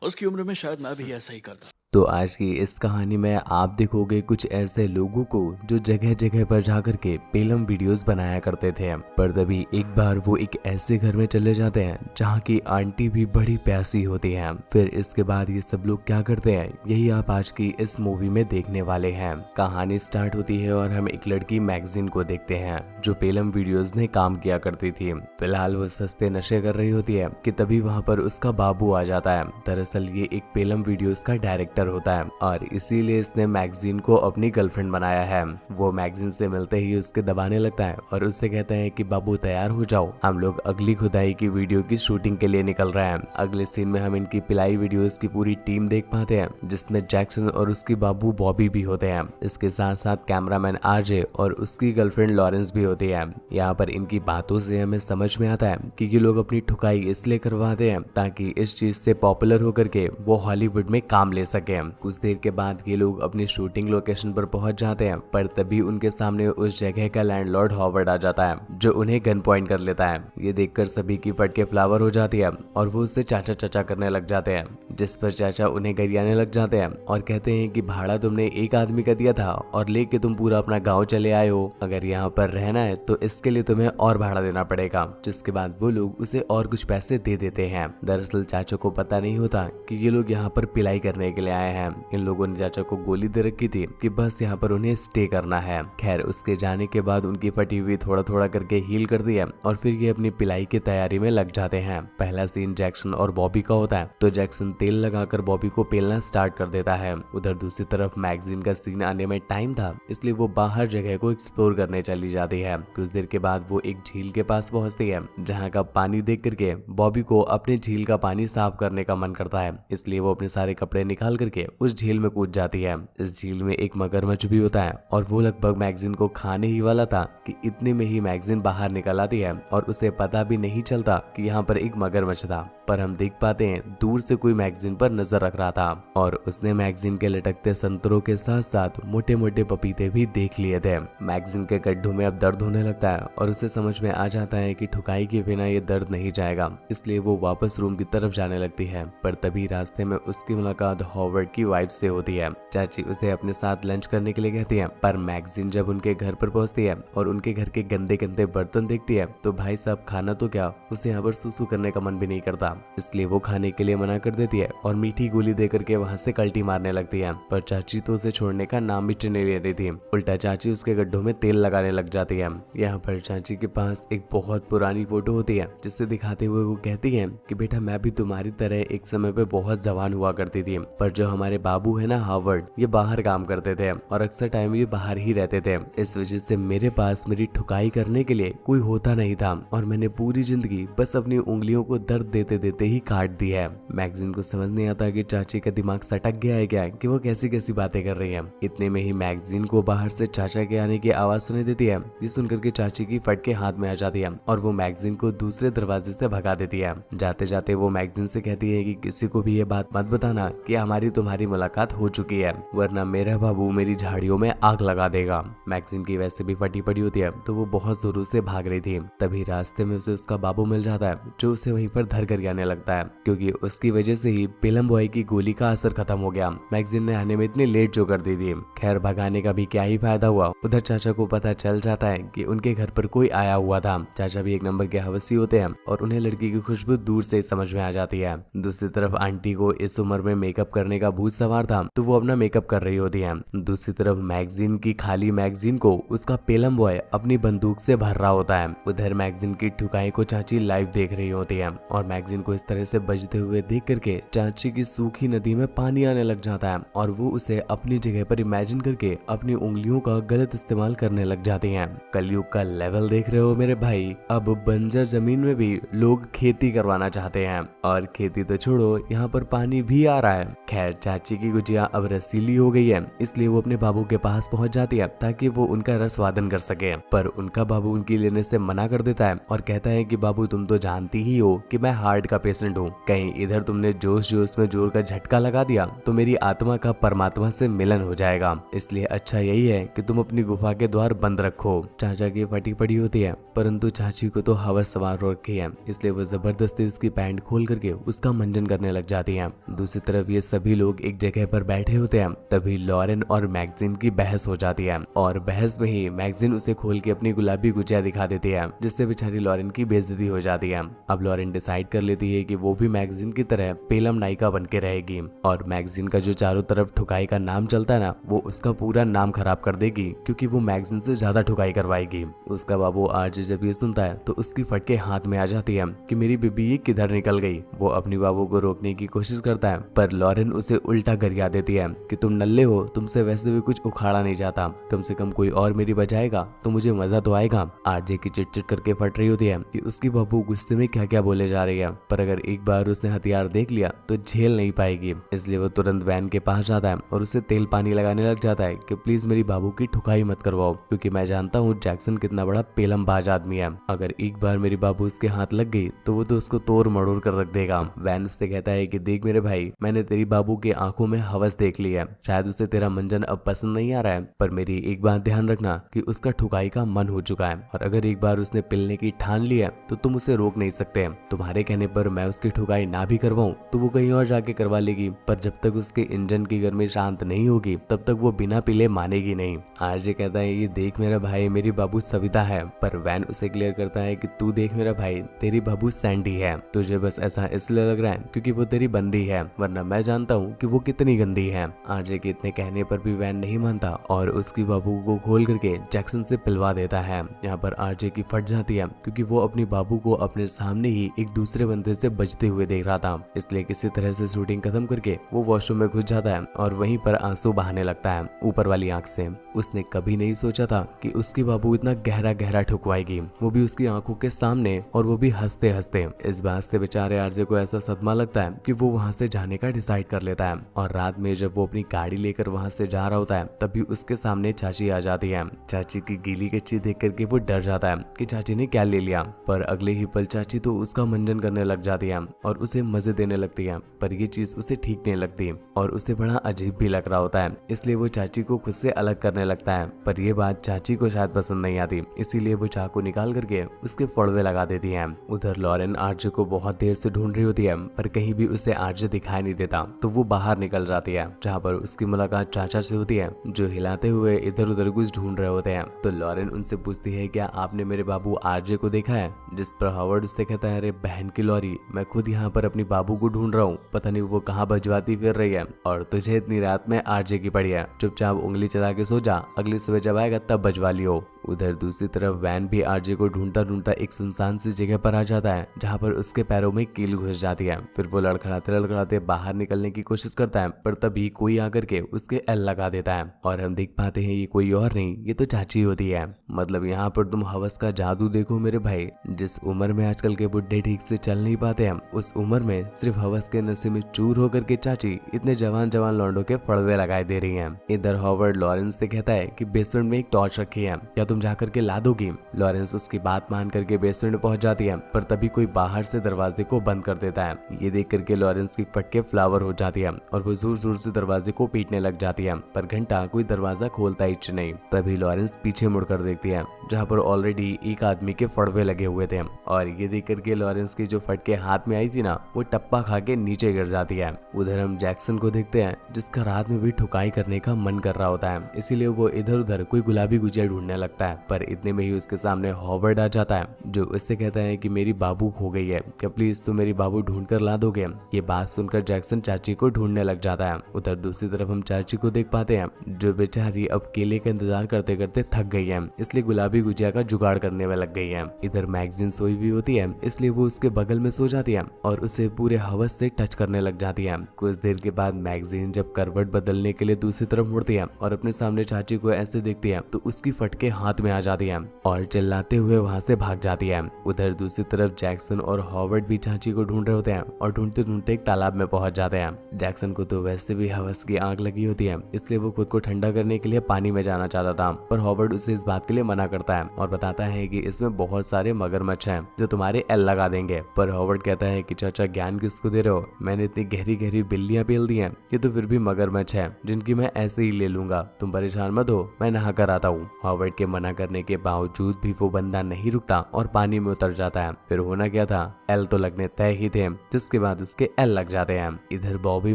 उसकी उम्र में शायद मैं भी ऐसा ही करता। तो आज की इस कहानी में आप देखोगे कुछ ऐसे लोगों को जो जगह जगह पर जाकर के पेलम वीडियोस बनाया करते थे। पर तभी एक बार वो एक ऐसे घर में चले जाते हैं जहाँ की आंटी भी बड़ी प्यासी होती है। फिर इसके बाद ये सब लोग क्या करते हैं, यही आप आज की इस मूवी में देखने वाले हैं। कहानी स्टार्ट होती है और हम एक लड़की मैगजीन को देखते हैं जो पेलम वीडियोस में काम किया करती थी। फिलहाल वो सस्ते नशे कर रही होती है कि तभी वहाँ पर उसका बाबू आ जाता है। दरअसल ये एक पेलम वीडियोस का डायरेक्टर होता है और इसीलिए इसने मैगजीन को अपनी गर्लफ्रेंड बनाया है। वो मैगजीन से मिलते ही उसके दबाने लगता है और उससे कहता है कि बाबू तैयार हो जाओ, हम लोग अगली खुदाई की वीडियो की शूटिंग के लिए निकल रहे हैं। अगले सीन में हम इनकी पिलाई वीडियोस की पूरी टीम देख पाते हैं जिसमें जैक्सन और उसकी बाबू बॉबी भी होते हैं। इसके साथ साथ कैमरामैन आरजे और उसकी गर्लफ्रेंड लॉरेंस भी होती है। यहाँ पर इनकी बातों से हमें समझ में आता है कि ये लोग अपनी ठुकाई इसलिए करवाते हैं ताकि इस चीज से पॉपुलर होकर के वो हॉलीवुड में काम ले सके। कुछ देर के बाद ये लोग अपनी शूटिंग लोकेशन पर पहुंच जाते हैं, पर तभी उनके सामने उस जगह का लैंडलॉर्ड हॉवर्ड आ जाता है जो उन्हें गन पॉइंट कर लेता है। ये देखकर सभी की फटके फ्लावर हो जाती है और वो उससे चाचा चाचा करने लग जाते हैं, जिस पर चाचा उन्हें गरियाने लग जाते हैं और कहते हैं कि भाड़ा तुमने एक आदमी का दिया था और लेके तुम पूरा अपना गाँव चले आए हो, अगर यहाँ पर रहना है तो इसके लिए तुम्हें और भाड़ा देना पड़ेगा। जिसके बाद वो लोग उसे और कुछ पैसे दे देते हैं। दरअसल चाचा को पता नहीं होता कि ये लोग यहाँ पर पिलाई करने के लिए आए हैं। इन लोगों ने चाचा को गोली दे रखी थी कि बस यहाँ पर उन्हें स्टे करना है। खैर उसके जाने के बाद उनकी फटी हुई थोड़ा थोड़ा करके हील कर दिया और फिर ये अपनी पिलाई की तैयारी में लग जाते हैं। पहला सीन जैक्सन और बॉबी का होता है तो जैक्सन तेल लगाकर बॉबी को पेलना स्टार्ट कर देता है। उधर दूसरी तरफ मैगजीन का सीन आने में टाइम था, इसलिए वो बाहर जगह को एक्सप्लोर करने चली जाती है। कुछ देर के बाद वो एक झील के पास पहुंचती है जहाँ का पानी देख करके बॉबी को अपने झील का पानी साफ करने का मन करता है, इसलिए वो अपने सारे कपड़े निकाल करके उस झील में कूद जाती है। इस झील में एक मगरमच्छ भी होता है और वो लगभग मैगजीन को खाने ही वाला था कि इतने में ही मैगजीन बाहर निकल आती है और उसे पता भी नहीं चलता कि यहाँ पर एक मगरमच्छ था। पर हम देख पाते हैं दूर से कोई मैगजीन पर नजर रख रहा था और उसने मैगजीन के लटकते संतरों के साथ साथ मोटे मोटे पपीते भी देख लिए थे। मैगजीन के गड्ढों में अब दर्द होने लगता है और उसे समझ में आ जाता है कि ठुकाई के बिना ये दर्द नहीं जाएगा, इसलिए वो वापस रूम की तरफ जाने लगती है। पर तभी रास्ते में उसकी मुलाकात हॉवर्ड की वाइफ से होती है। चाची उसे अपने साथ लंच करने के लिए कहती है, पर मैगजीन जब उनके घर पर पहुंचती है और उनके घर के गंदे गंदे बर्तन देखती है तो भाई साहब खाना तो क्या, उसे यहाँ पर सुसु करने का मन भी नहीं करता, इसलिए वो खाने के लिए मना कर देती है और मीठी गोली दे करके वहाँ से कल्टी मारने लगती है। पर चाची तो उसे छोड़ने का नाम भी नहीं ले रही थी, उल्टा चाची उसके गड्ढों में तेल लगाने लग जाती है। यहाँ पर चाची के पास एक बहुत पुरानी फोटो होती है जिसे दिखाते हुए वो कहती है कि बेटा मैं भी तुम्हारी तरह एक समय पे बहुत जवान हुआ करती थी, पर जो हमारे बाबू है ना हार्वर्ड, ये बाहर काम करते थे और अक्सर टाइम ये बाहर ही रहते थे, इस वजह से मेरे पास मेरी ठुकाई करने के लिए कोई होता नहीं था और मैंने पूरी जिंदगी बस अपनी उंगलियों को दर्द देते देते ही काट दी है। मैगजीन को समझ नहीं आता कि चाची का दिमाग सटक गया है क्या कि वो कैसी कैसी बातें कर रही है। इतने में ही मैगजीन को बाहर से चाचा के आने की आवाज सुनाई देती है, ये सुनकर के चाची की फटके हाथ में आ जाती है और वो मैगजीन को दूसरे दरवाजे से भगा देती है। जाते जाते वो मैगजीन से कहती है कि किसी को भी ये बात मत बताना कि हमारी तुम्हारी मुलाकात हो चुकी है, वरना मेरा बाबू मेरी झाड़ियों में आग लगा देगा। मैगजीन की वैसे भी फटी पड़ी होती है तो वो बहुत जोरों से भाग रही थी। तभी रास्ते में उसे उसका बाबू मिल जाता है जो उसे वहीं पर धर कर आने लगता है, क्योंकि उसकी वजह से ही पेलम बॉय की गोली का असर खत्म हो गया। मैगजीन ने आने में इतनी लेट जो कर दी थी। खैर भगाने का भी क्या ही फायदा हुआ, उधर चाचा को पता चल जाता है कि उनके घर पर कोई आया हुआ था। चाचा भी एक नंबर के हवसी होते हैं और उन्हें लड़की की खुशबू दूर से ही समझ में आ जाती है। दूसरी तरफ आंटी को इस उम्र में मेकअप करने का भूत सवार था तो वो अपना मेकअप कर रही होती है। दूसरी तरफ मैगजीन की खाली मैगजीन को उसका पेलम बॉय अपनी बंदूक से भर रहा होता है। उधर मैगजीन की ठुकाई को चाची लाइव देख रही होती है और मैगजीन को इस तरह से बजते हुए देख करके चाची की सूखी नदी में पानी आने लग जाता है और वो उसे अपनी जगह पर इमेजिन करके अपनी उंगलियों का गलत इस्तेमाल करने लग जाती हैं। कलयुग का लेवल देख रहे हो मेरे भाई, अब बंजर जमीन में भी लोग खेती करवाना चाहते हैं और खेती तो छोड़ो यहाँ पर पानी भी आ रहा है। खैर चाची की गुजिया अब रसीली हो गई है, इसलिए वो अपने बाबू के पास पहुंच जाती है ताकि वो उनका रस वादन कर सके, पर उनका बाबू उनकी लेने से मना कर देता है और कहता है कि बाबू तुम तो जानती ही हो कि मैं हार्ट का पेशेंट हूँ, कहीं इधर तुमने जोश उस जोश में जोर का झटका लगा दिया तो मेरी आत्मा का परमात्मा से मिलन हो जाएगा। इसलिए अच्छा यही है कि तुम अपनी गुफा के द्वार बंद रखो। चाचा की फटी पड़ी होती है, परंतु चाची को तो हवस सवार हो रखी है, इसलिए वो जबरदस्ती उसकी पैंट खोल करके उसका मंजन करने लग जाती है। दूसरी तरफ ये सभी लोग एक जगह पर बैठे होते हैं। तभी लॉरेन और मैगजीन की बहस हो जाती है और बहस में ही मैगजीन उसे खोल के अपनी गुलाबी गुजिया दिखा देती है, जिससे बेचारी लॉरेन की बेइज्जती हो जाती है। अब लॉरेन डिसाइड कर लेती है कि वो भी मैगजीन की तरह पेलम नायिका बन के रहेगी और मैगजीन का जो चारों तरफ ठुकाई का नाम चलता है ना, वो उसका पूरा नाम खराब कर देगी, क्योंकि वो मैगजीन से ज्यादा ठुकाई करवाएगी। उसका बाबू आज जब ये सुनता है तो उसकी फटके हाथ में आ जाती है कि मेरी बीबी ये किधर निकल गई। वो अपनी बाबू को रोकने की कोशिश करता है, पर लॉरेन उसे उल्टा गरिया देती है कि तुम नल्ले हो, तुमसे वैसे भी कुछ उखाड़ा नहीं जाता, कम से कम कोई और मेरी बजाएगा तो मुझे मजा तो आएगा। आरजे की चिटचिट करके फट रही होती है कि उसकी बाबू गुस्से में क्या क्या बोले जा रही है, पर अगर एक बार उसने हथियार देख लिया तो झेल नहीं पाएगी। इसलिए वो तुरंत वैन के पास जाता है और उसे तेल पानी लगाने लग जाता है कि प्लीज मेरी बाबू की ठुकाई मत करवाओ, क्योंकि मैं जानता हूँ जैक्सन कितना बड़ा पेलमबाज आदमी है। अगर एक बार मेरी बाबू उसके हाथ लग गई तो वो तो उसको तोड़ मड़ोड़ कर रख देगा। वैन उससे कहता है कि देख मेरे भाई, मैंने तेरी बाबू की आंखों में हवस देख ली है, शायद उसे तेरा मंजन अब पसंद नहीं आ रहा है, पर मेरी एक बात ध्यान रखना कि उसका ठुकाई का मन हो चुका है, और अगर एक बार उसने पिलने की ठान ली है तो तुम उसे रोक नहीं सकते। तुम्हारे कहने पर मैं उसकी ठुकाई ना भी करवाऊं तो वो कहीं और जाके करवा लेगी, पर जब तक उसके इंजन की गर्मी शांत नहीं होगी तब तक वो बिना पिले मानेगी नहीं। आरजे कहता है ये देख मेरा भाई, मेरी बाबू सविता है, पर वैन उसे क्लियर करता है कि तू देख मेरा भाई, तेरी बाबू सैंडी है, तुझे बस ऐसा इसलिए लग रहा है क्योंकि वो तेरी बंदी है, वरना मैं जानता हूँ कि वो कितनी गंदी है। आरजे के इतने कहने पर भी वैन नहीं मानता और उसकी बाबू को खोल करके जैक्सन से पिलवा देता है। यहाँ पर आरजे की फट जाती है, क्योंकि वो अपनी बाबू को अपने सामने ही एक दूसरे बंदे से बचते हुए देख रहा था। इसलिए किसी तरह से शूटिंग खत्म करके वो वॉशरूम में घुस जाता है और वहीं पर आंसू बहाने लगता है ऊपर वाली आंख से। उसने कभी नहीं सोचा था कि उसकी बाबू इतना गहरा गहरा ठुकवाएगी, वो भी उसकी आंखों के सामने, और वो भी हंसते हंसते। इस बात से बेचारे आरजे को ऐसा सदमा लगता है कि वो वहां से जाने का डिसाइड कर लेता है। और रात में जब वो अपनी गाड़ी लेकर वहां से जा रहा होता है तभी उसके सामने चाची आ जाती है। चाची की गीली कच्ची देख करके वो डर जाता है कि चाची ने क्या ले लिया, पर अगले ही पल चाची तो उसका मंजन करने लग जाती है और उसे मजे देने लगती है। पर ये चीज उसे ठीक नहीं लगती और उसे बड़ा अजीब भी लग रहा होता है, इसलिए वो चाची को खुद से अलग करने लगता है। पर ये बात चाची को शायद पसंद नहीं आती, इसीलिए वो चाकू निकाल करके उसके फड़वे लगा देती है। उधर लॉरेन आरजे को बहुत देर से ढूंढ रही होती है, पर कहीं भी उसे आरजे दिखाई नहीं देता, तो वो बाहर निकल जाती है, जहाँ पर उसकी मुलाकात चाचा से होती है, जो हिलाते हुए इधर उधर कुछ ढूंढ रहे होते हैं। तो लॉरेन उनसे पूछती है क्या आपने मेरे बाबू आरजे को देखा है, जिस पर हावर्ड उससे कहता है अरे बहन की लॉरी, मैं खुद यहाँ पर अपनी बाबू को ढूंढ रहा हूँ, पता नहीं वो कहाँ भजवाती फिर रही है, और तुझे इतनी रात में आरजे की पड़ी है, चुपचाप उंगली चला के सो जा, अगली सुबह जब आएगा तब भजवा लियो। उधर दूसरी तरफ वैन भी आरजे को ढूंढता ढूंढता एक सुनसान सी जगह पर आ जाता है, जहाँ पर उसके पैरों में कील घुस जाती है। फिर वो लड़खड़ाते लड़खड़ाते बाहर निकलने की कोशिश करता है, पर तभी कोई आकर के उसके एल लगा देता है और हम देख पाते हैं ये कोई और नहीं, ये तो चाची होती है। मतलब यहाँ पर तुम हवस का जादू देखो मेरे भाई, जिस उम्र में आजकल के बुढ़े ठीक से चल नहीं पाते हैं, उस उम्र में सिर्फ हवस के नशे में चूर होकर के चाची इतने जवान जवान लौंडों के फड़वे लगाए दे रही है। इधर हॉवर्ड लॉरेंस से कहता है कि बेसमेंट में एक टॉर्च रखी है, क्या तुम जाकर के ला दोगी। लॉरेंस उसकी बात मान करके बेसमेंट में पहुंच जाती है, पर तभी कोई बाहर से दरवाजे को बंद कर देता है। ये देख करके लॉरेंस की फटके फ्लावर हो जाती है और वो जोर जोर से दरवाजे को पीटने लग जाती है, पर घंटा कोई दरवाजा खोलता ही नहीं। तभी लॉरेंस पीछे मुड़कर देखती है, जहाँ पर ऑलरेडी एक आदमी के फड़वे लगे हुए थे, और ये देख करके लॉरेंस की जो फटके हाथ में आई थी ना, वो टप्पा खा के नीचे गिर जाती है। उधर हम जैक्सन को देखते हैं, जिसका रात में भी ठुकाई करने का मन कर रहा होता है, इसीलिए वो इधर उधर कोई गुलाबी गुजिया ढूंढने लगता है। पर इतने में ही उसके सामने हॉवर्ड आ जाता है, जो उससे कहता है कि मेरी बाबू खो गई है, क्या प्लीज तुम मेरी बाबू ढूंढ कर ला दोगे। ये बात सुनकर जैक्सन चाची को ढूंढने लग जाता है। उधर दूसरी तरफ हम चाची को देख पाते हैं, जो बेचारी अब केले का इंतजार करते करते थक गई है, इसलिए गुलाबी गुजिया का जुगाड़ करने में लग गई है। इधर मैगजीन सोई भी होती है, इसलिए वो उसके बगल में सो जाती है और उसे पूरे हवस से टच करने लग जाती है। कुछ देर के बाद मैगजीन जब करवट बदलने के लिए दूसरी तरफ मुड़ती है और अपने सामने चाची को ऐसे देखती है, तो उसकी फटके हाथ हाथ में आ जाती है और चिल्लाते हुए वहाँ से भाग जाती है। उधर दूसरी तरफ जैक्सन और हॉवर्ड भी चाची को ढूंढ रहे होते हैं और ढूंढते ढूंढते एक तालाब में पहुंच जाते हैं। जैक्सन को तो वैसे भी हवस की आग लगी होती है, इसलिए वो खुद को ठंडा करने के लिए पानी में जाना चाहता था, पर हॉवर्ड उसे इस बात के लिए मना करता है और बताता है कि इसमें बहुत सारे मगरमच्छ हैं जो तुम्हारे एल लगा देंगे। पर हॉवर्ड कहता है कि चाचा ज्ञान किसको दे रहे हो, मैंने इतनी गहरी गहरी बिल्लियां पेल दी हैं, ये तो फिर भी मगरमच्छ है जिनकी मैं ऐसे ही ले लूंगा, तुम परेशान मत हो, मैं नहा कर आता हूँ। हॉवर्ड के मना करने के बावजूद भी वो बंदा नहीं रुकता और पानी में उतर जाता है। फिर होना क्या था, एल तो लगने तय ही थे, जिसके बाद उसके एल लग जाते हैं। इधर बॉबी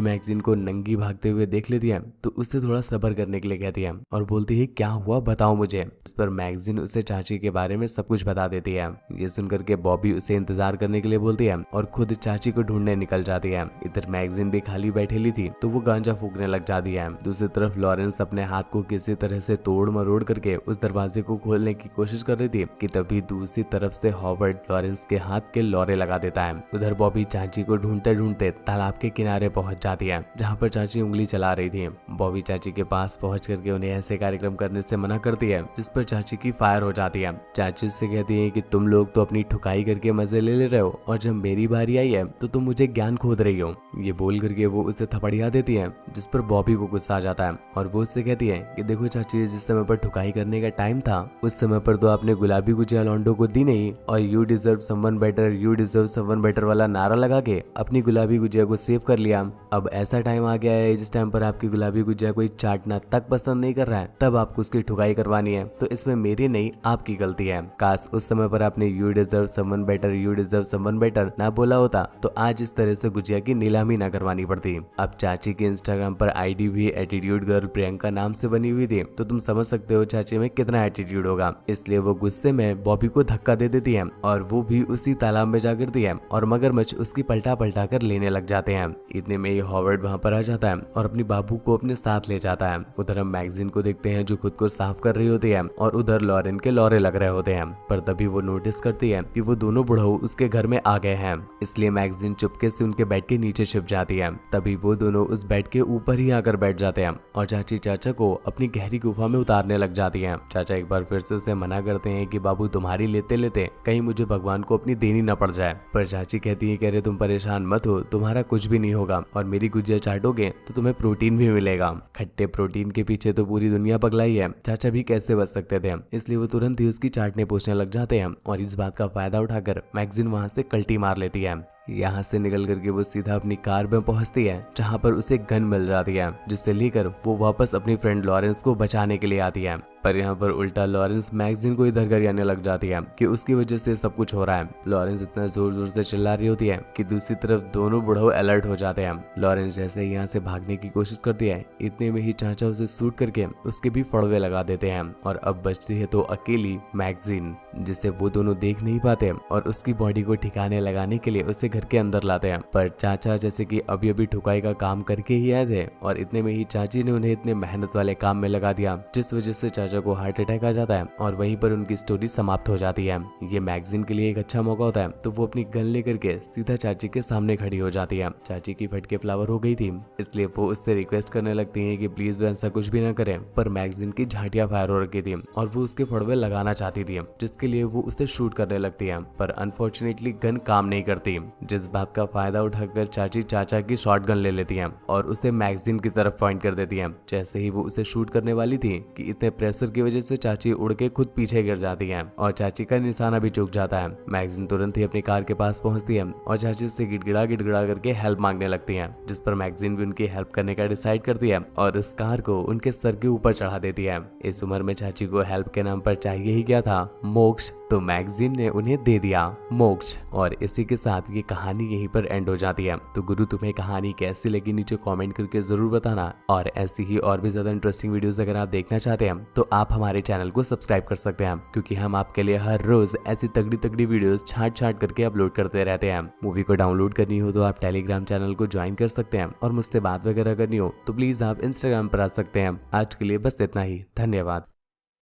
मैगजीन को नंगी भागते हुए देख लेती है तो उससे थोड़ा सब्र करने के लिए कहती है और बोलती है क्या हुआ बताओ मुझे। इस पर मैगजीन उसे चाची के बारे में सब कुछ बता देती है। ये सुनकर के बॉबी उसे इंतजार करने के लिए बोलती है और खुद चाची को ढूंढने निकल जाती है। इधर मैगजीन भी खाली बैठेली थी तो वो गांजा फूकने लग जाती है। दूसरी तरफ लॉरेंस अपने हाथ को किसी तरह से तोड़ मरोड़ करके उस दरवाजे को खोलने की कोशिश कर रही थी कि तभी दूसरी तरफ से हॉवर्ड लॉरेंस के हाथ के लौरे लगा देता है। उधर बॉबी चाची को ढूंढते ढूंढते तालाब के किनारे पहुंच जाती है जहाँ पर चाची उंगली चला रही थी। बॉबी चाची के पास पहुंच करके उन्हें ऐसे कार्यक्रम करने से मना करती है जिस पर चाची की फायर हो जाती है। चाची उससे कहती है कि तुम लोग तो अपनी ठुकाई करके मजे ले रहे हो और जब मेरी बारी आई है तो तुम मुझे ज्ञान खोद रही हो। ये बोल करके वो उसे थपड़िया देती है जिस पर बॉबी को गुस्सा आ जाता है और वो उससे कहती है कि देखो चाची, जिस समय पर ठुकाई करने का टाइम था उस समय पर तो आपने गुलाबी गुजिया लॉन्डो को दी नहीं और you deserve someone better, you deserve someone better वाला नारा लगा के अपनी गुलाबी गुजिया को सेव कर लिया। अब ऐसा टाइम आ गया है जिस टाइम पर आपकी गुलाबी गुजिया कोई चाटना तक पसंद नहीं कर रहा है, तब आपको उसकी ठुकाई करवानी है, तो इसमें मेरी नहीं आपकी गलती है। काश उस समय पर आपने you deserve someone better, you deserve someone better ना बोला होता तो आज इस तरह से गुजिया की नीलामी ना करवानी पड़ती। अब चाची के इंस्टाग्राम पर आईडी भी एटीट्यूड गर्ल प्रियंका नाम से बनी हुई थी, तो तुम समझ सकते हो चाची में कितना एटीट्यूड होगा। इसलिए वो गुस्से में बॉबी को धक्का दे देती है और वो भी उसी तालाब में जा गिरती है और मगरमच्छ उसकी पलटा पलटा कर लेने लग जाते हैं। इतने में ये हॉवर्ड वहाँ पर आ जाता है और अपनी बाबू को अपने साथ ले जाता है। उधर हम मैगजीन को देखते हैं जो खुद को साफ कर रही होती है और उधर लॉरेन के लौरे लग रहे होते हैं, पर तभी वो नोटिस करती है कि वो दोनों बुढ़ऊ उसके घर में आ गए हैं। इसलिए मैगजीन चुपके से उनके बेड के नीचे छिप जाती है। तभी वो दोनों उस बेड के ऊपर ही आकर बैठ जाते हैं और चाची चाचा को अपनी गहरी गुफा में उतारने लग जाती हैं। चाचा एक बार फिर से उसे मना करते हैं कि बाबू तुम्हारी लेते लेते कहीं मुझे भगवान को अपनी देनी न पड़ जाए, पर चाची कहती है कि अरे तुम परेशान मत हो, तुम्हारा कुछ भी नहीं होगा और मेरी गुजिया चाटोगे तो तुम्हें प्रोटीन भी मिलेगा। खट्टे प्रोटीन के पीछे तो पूरी दुनिया पगलाई है, चाचा भी कैसे बच सकते थे। इसलिए वो तुरंत ही उसकी चाटने पूछने लग जाते हैं और इस बात का फायदा उठाकर मैगजीन वहां से कल्टी मार लेती है। यहाँ से निकल करके वो सीधा अपनी कार में पहुंचती है जहाँ पर उसे गन मिल जाती है जिससे लेकर वो वापस अपनी फ्रेंड लॉरेंस को बचाने के लिए आती है। पर यहाँ पर उल्टा लॉरेंस मैगजीन को इधर गरियाने लग जाती है कि उसकी वजह से सब कुछ हो रहा है। लॉरेंस इतना जोर जोर से चिल्ला रही होती है कि दूसरी तरफ दोनों बुढ़ऊ अलर्ट हो जाते हैं। लॉरेंस जैसे ही यहाँ से भागने की कोशिश करती है इतने में ही चाचा उसे शूट करके उसके भी फड़वे लगा देते हैं और अब बचती है तो अकेली मैगजीन, जिसे वो दोनों देख नहीं पाते और उसकी बॉडी को ठिकाने लगाने के लिए उसे घर के अंदर लाते हैं। पर चाचा जैसे कि अभी अभी ठुकाई का काम करके ही आए थे और इतने में ही चाची ने उन्हें इतने मेहनत वाले काम में लगा दिया जिस वजह से चाचा को हार्ट अटैक आ जाता है और वहीं पर उनकी स्टोरी समाप्त हो जाती है। ये मैगजीन के लिए एक अच्छा मौका होता है तो वो अपनी गन लेकर के सीधा चाची के सामने खड़ी हो जाती है। चाची की फटके फ्लावर हो गई थी, इसलिए वो उससे रिक्वेस्ट करने लगती है कि प्लीज वो ऐसा कुछ भी ना करे, पर मैगजीन की झाटियां फायर हो रखी थी और वो उसके फड़वे लगाना चाहती थी जिसके लिए वो उसे शूट करने लगती है, पर अनफॉर्चुनेटली गन काम नहीं करती। जिस बात का फायदा उठाकर चाची चाचा की शॉट गन ले लेती है और उसे मैगजीन की तरफ पॉइंट कर देती है। जैसे ही वो उसे शूट करने वाली थी कि इतने प्रेशर की वजह से चाची उड़ के खुद पीछे गिर जाती है और चाची का निशाना भी चूक जाता है। मैगजीन तुरंत ही अपनी कार के पास पहुंचती है और चाची से गिड़गिड़ा गिड़गिड़ा करके हेल्प मांगने लगती है, जिस पर मैगजीन भी उनकी हेल्प करने का डिसाइड करती है और उस कार को उनके सर के ऊपर चढ़ा देती है। इस उम्र में चाची को हेल्प के नाम पर चाहिए ही क्या था, मोक्ष, तो मैगजीन ने उन्हें दे दिया मोक्ष। और इसी के साथ ये कहानी यहीं पर एंड हो जाती है। तो गुरु तुम्हें कहानी कैसी लगी नीचे कमेंट करके जरूर बताना और ऐसी ही और भी ज्यादा इंटरेस्टिंग वीडियोस अगर आप देखना चाहते हैं तो आप हमारे चैनल को सब्सक्राइब कर सकते हैं, क्योंकि हम आपके लिए हर रोज ऐसी तगड़ी तगड़ी वीडियोस छाट छाट करके अपलोड करते रहते हैं। मूवी को डाउनलोड करनी हो तो आप टेलीग्राम चैनल को ज्वाइन कर सकते हैं और मुझसे बात वगैरह करनी हो तो प्लीज आप इंस्टाग्राम पर आ सकते हैं। आज के लिए बस इतना ही, धन्यवाद।